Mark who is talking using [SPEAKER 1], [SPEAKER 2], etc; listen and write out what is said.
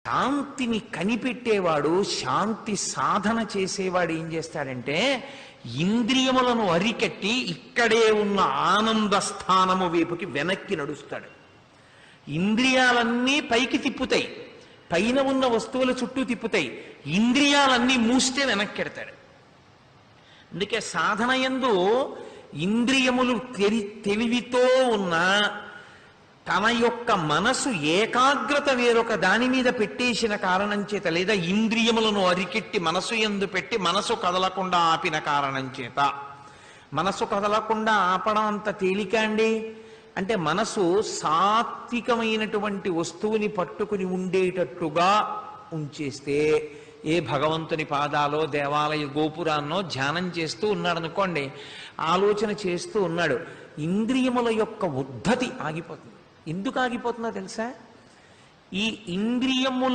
[SPEAKER 1] శాంతిని కనిపెట్టేవాడు, శాంతి సాధన చేసేవాడు ఏం చేస్తాడంటే ఇంద్రియములను అరికట్టి ఇక్కడే ఉన్న ఆనంద స్థానము వైపుకి వెనక్కి నడుస్తాడు. ఇంద్రియాలన్నీ పైకి తిప్పుతాయి, పైన ఉన్న వస్తువుల చుట్టూ తిప్పుతాయి, ఇంద్రియాలన్నీ మూస్తే వెనక్కెడతాడు. అందుకే సాధన యందు ఇంద్రియములు తెలివితో ఉన్న తన యొక్క మనసు ఏకాగ్రత వేరొక దాని మీద పెట్టేసిన కారణం చేత, లేదా ఇంద్రియములను అరికెట్టి మనసు యందు పెట్టి మనసు కదలకుండా ఆపిన కారణం చేత, మనసు కదలకుండా ఆపడం అంత తేలిక అండి. అంటే మనసు సాత్వికమైనటువంటి వస్తువుని పట్టుకుని ఉండేటట్టుగా ఉంచేస్తే, ఏ భగవంతుని పాదాలో దేవాలయ గోపురాన్నో ధ్యానం చేస్తూ ఉన్నాడు అనుకోండి, ఆలోచన చేస్తూ ఉన్నాడు, ఇంద్రియముల యొక్క ఉద్ధతి ఆగిపోతుంది. ఎందుకు ఆగిపోతుందో తెలుసా? ఈ ఇంద్రియముల